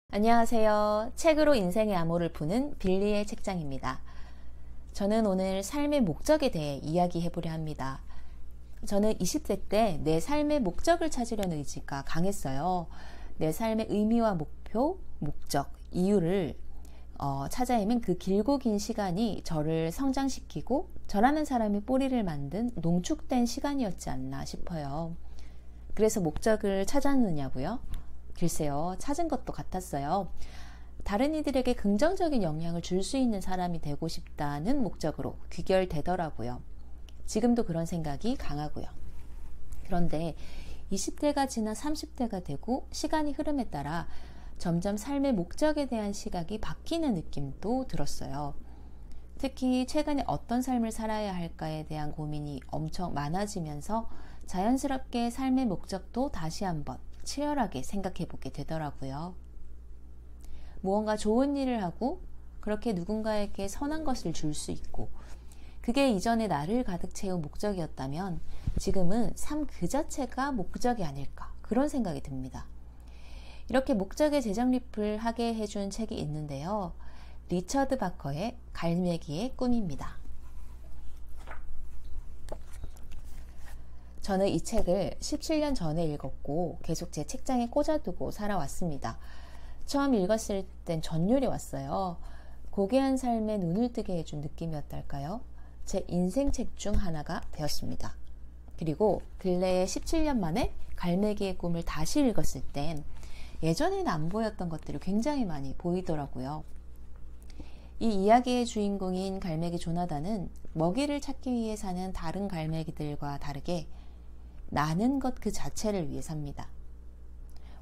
안녕하세요. 책으로 인생의 암호를 푸는 빌리의 책장입니다. 저는 오늘 삶의 목적에 대해 이야기해 보려 합니다. 저는 20대 때 내 삶의 목적을 찾으려는 의지가 강했어요. 내 삶의 의미와 목표, 목적, 이유를 찾아 헤맨 그 길고 긴 시간이 저를 성장시키고 저라는 사람의 뿌리를 만든 농축된 시간이었지 않나 싶어요. 그래서 목적을 찾았느냐고요? 글쎄요, 찾은 것도 같았어요. 다른 이들에게 긍정적인 영향을 줄 수 있는 사람이 되고 싶다는 목적으로 귀결되더라고요. 지금도 그런 생각이 강하고요. 그런데 20대가 지나 30대가 되고 시간이 흐름에 따라 점점 삶의 목적에 대한 시각이 바뀌는 느낌도 들었어요. 특히 최근에 어떤 삶을 살아야 할까에 대한 고민이 엄청 많아지면서 자연스럽게 삶의 목적도 다시 한번 치열하게 생각해 보게 되더라고요. 무언가 좋은 일을 하고 그렇게 누군가에게 선한 것을 줄 수 있고 그게 이전에 나를 가득 채운 목적이었다면 지금은 삶 그 자체가 목적이 아닐까 그런 생각이 듭니다. 이렇게 목적의 재정립을 하게 해준 책이 있는데요. 리처드 바커의 갈매기의 꿈입니다. 저는 이 책을 17년 전에 읽었고 계속 제 책장에 꽂아두고 살아왔습니다. 처음 읽었을 땐 전율이 왔어요. 고귀한 삶에 눈을 뜨게 해준 느낌이었달까요? 제 인생책 중 하나가 되었습니다. 그리고 근래에 17년 만에 갈매기의 꿈을 다시 읽었을 땐 예전에는 안 보였던 것들이 굉장히 많이 보이더라고요. 이 이야기의 주인공인 갈매기 조나단은 먹이를 찾기 위해 사는 다른 갈매기들과 다르게 나는 것 그 자체를 위해 삽니다.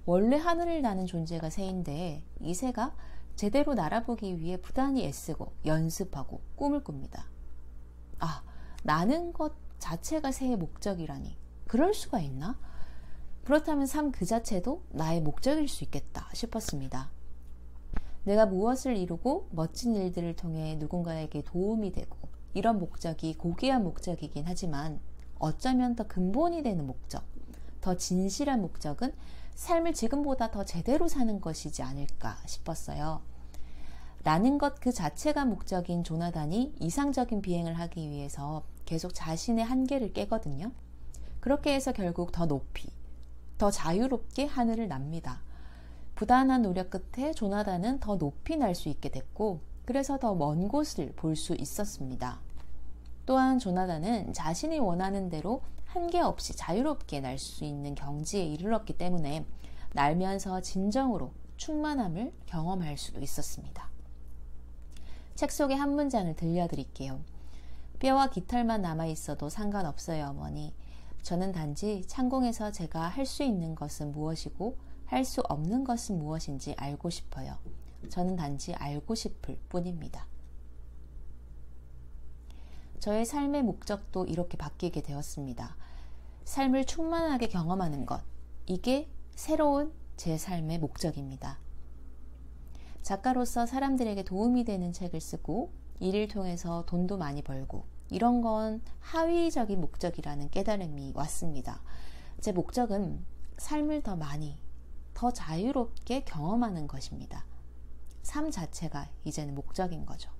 원래 하늘을 나는 존재가 새인데 이 새가 제대로 날아보기 위해 부단히 애쓰고 연습하고 꿈을 꿉니다. 아, 나는 것 자체가 새의 목적이라니 그럴 수가 있나? 그렇다면 삶 그 자체도 나의 목적일 수 있겠다 싶었습니다. 내가 무엇을 이루고 멋진 일들을 통해 누군가에게 도움이 되고 이런 목적이 고귀한 목적이긴 하지만 어쩌면 더 근본이 되는 목적, 더 진실한 목적은 삶을 지금보다 더 제대로 사는 것이지 않을까 싶었어요. 나는 것 그 자체가 목적인 조나단이 이상적인 비행을 하기 위해서 계속 자신의 한계를 깨거든요. 그렇게 해서 결국 더 높이, 더 자유롭게 하늘을 납니다. 부단한 노력 끝에 조나단은 더 높이 날 수 있게 됐고 그래서 더 먼 곳을 볼 수 있었습니다. 또한 조나단은 자신이 원하는 대로 한계 없이 자유롭게 날 수 있는 경지에 이르렀기 때문에 날면서 진정으로 충만함을 경험할 수도 있었습니다. 책 속의 한 문장을 들려드릴게요. 뼈와 깃털만 남아있어도 상관없어요, 어머니. 저는 단지 창공에서 제가 할 수 있는 것은 무엇이고 할 수 없는 것은 무엇인지 알고 싶어요. 저는 단지 알고 싶을 뿐입니다. 저의 삶의 목적도 이렇게 바뀌게 되었습니다. 삶을 충만하게 경험하는 것, 이게 새로운 제 삶의 목적입니다. 작가로서 사람들에게 도움이 되는 책을 쓰고 일을 통해서 돈도 많이 벌고 이런 건 하위적인 목적이라는 깨달음이 왔습니다. 제 목적은 삶을 더 많이, 더 자유롭게 경험하는 것입니다. 삶 자체가 이제는 목적인 거죠.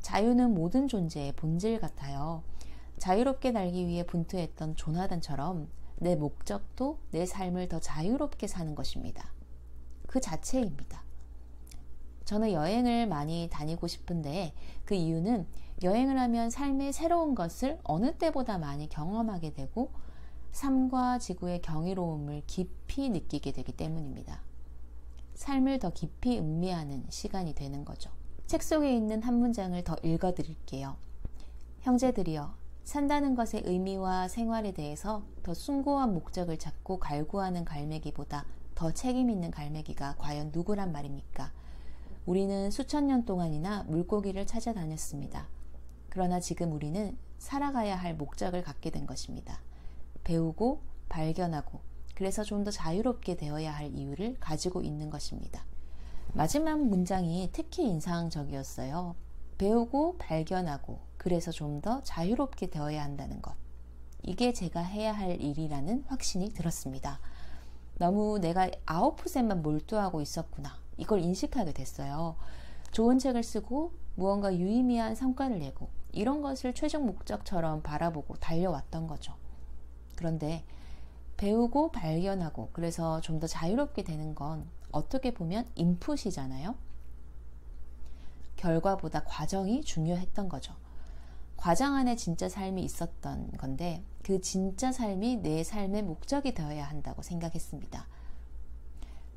자유는 모든 존재의 본질 같아요. 자유롭게 날기 위해 분투했던 조나단처럼 내 목적도 내 삶을 더 자유롭게 사는 것입니다. 그 자체입니다. 저는 여행을 많이 다니고 싶은데 그 이유는 여행을 하면 삶의 새로운 것을 어느 때보다 많이 경험하게 되고 삶과 지구의 경이로움을 깊이 느끼게 되기 때문입니다. 삶을 더 깊이 음미하는 시간이 되는 거죠. 책 속에 있는 한 문장을 더 읽어드릴게요. 형제들이여, 산다는 것의 의미와 생활에 대해서 더 숭고한 목적을 찾고 갈구하는 갈매기보다 더 책임 있는 갈매기가 과연 누구란 말입니까? 우리는 수천 년 동안이나 물고기를 찾아다녔습니다. 그러나 지금 우리는 살아가야 할 목적을 갖게 된 것입니다. 배우고 발견하고 그래서 좀 더 자유롭게 되어야 할 이유를 가지고 있는 것입니다. 마지막 문장이 특히 인상적이었어요. 배우고 발견하고 그래서 좀 더 자유롭게 되어야 한다는 것. 이게 제가 해야 할 일이라는 확신이 들었습니다. 너무 내가 아웃풋에만 몰두하고 있었구나. 이걸 인식하게 됐어요. 좋은 책을 쓰고 무언가 유의미한 성과를 내고 이런 것을 최종 목적처럼 바라보고 달려왔던 거죠. 그런데 배우고 발견하고 그래서 좀 더 자유롭게 되는 건 어떻게 보면 인풋이잖아요. 결과보다 과정이 중요했던 거죠. 과정 안에 진짜 삶이 있었던 건데 그 진짜 삶이 내 삶의 목적이 되어야 한다고 생각했습니다.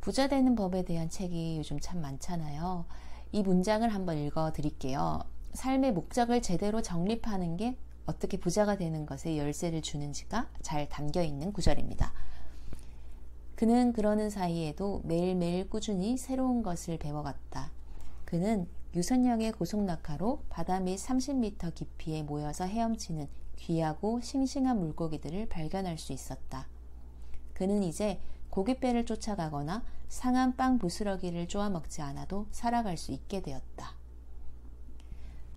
부자 되는 법에 대한 책이 요즘 참 많잖아요. 이 문장을 한번 읽어 드릴게요. 삶의 목적을 제대로 정립하는 게 어떻게 부자가 되는 것에 열쇠를 주는지가 잘 담겨 있는 구절입니다. 그는 그러는 사이에도 매일매일 꾸준히 새로운 것을 배워갔다. 그는 유선형의 고속낙하로 바다 밑 30m 깊이에 모여서 헤엄치는 귀하고 싱싱한 물고기들을 발견할 수 있었다. 그는 이제 고깃배를 쫓아가거나 상한 빵 부스러기를 쪼아 먹지 않아도 살아갈 수 있게 되었다.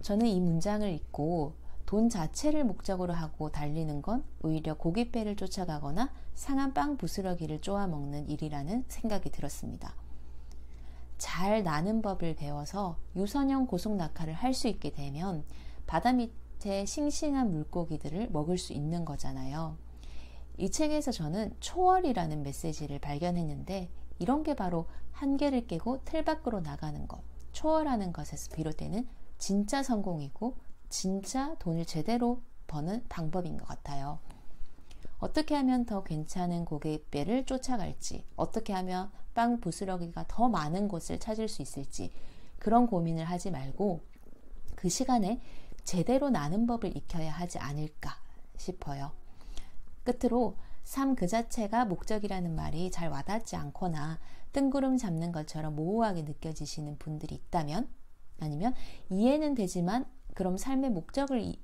저는 이 문장을 읽고 돈 자체를 목적으로 하고 달리는 건 오히려 고깃배를 쫓아가거나 상한 빵 부스러기를 쪼아 먹는 일이라는 생각이 들었습니다. 잘 나는 법을 배워서 유선형 고속낙하를 할 수 있게 되면 바다 밑에 싱싱한 물고기들을 먹을 수 있는 거잖아요. 이 책에서 저는 초월이라는 메시지를 발견했는데 이런 게 바로 한계를 깨고 틀 밖으로 나가는 것, 초월하는 것에서 비롯되는 진짜 성공이고 진짜 돈을 제대로 버는 방법인 것 같아요. 어떻게 하면 더 괜찮은 고깃배를 쫓아갈지, 어떻게 하면 빵 부스러기가 더 많은 곳을 찾을 수 있을지 그런 고민을 하지 말고 그 시간에 제대로 나는 법을 익혀야 하지 않을까 싶어요. 끝으로 삶 그 자체가 목적이라는 말이 잘 와닿지 않거나 뜬구름 잡는 것처럼 모호하게 느껴지시는 분들이 있다면 아니면 이해는 되지만 그럼 삶의 목적을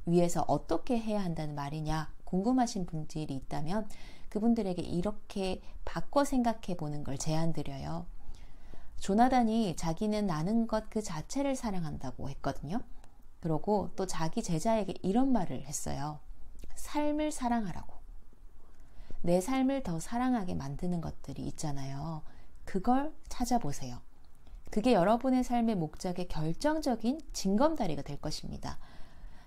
위해서 어떻게 해야 한다는 말이냐 궁금하신 분들이 있다면 그분들에게 이렇게 바꿔 생각해 보는 걸 제안드려요. 조나단이 자기는 나는 것 그 자체를 사랑한다고 했거든요. 그러고 또 자기 제자에게 이런 말을 했어요. 삶을 사랑하라고. 내 삶을 더 사랑하게 만드는 것들이 있잖아요. 그걸 찾아보세요. 그게 여러분의 삶의 목적의 결정적인 징검다리가 될 것입니다.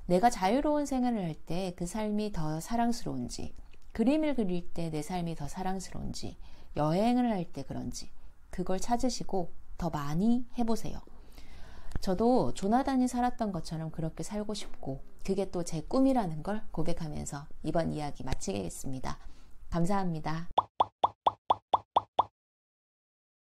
내가 자유로운 생활을 할 때 그 삶이 더 사랑스러운지, 그림을 그릴 때 내 삶이 더 사랑스러운지, 여행을 할 때 그런지 그걸 찾으시고 더 많이 해보세요. 저도 조나단이 살았던 것처럼 그렇게 살고 싶고 그게 또 제 꿈이라는 걸 고백하면서 이번 이야기 마치겠습니다. 감사합니다.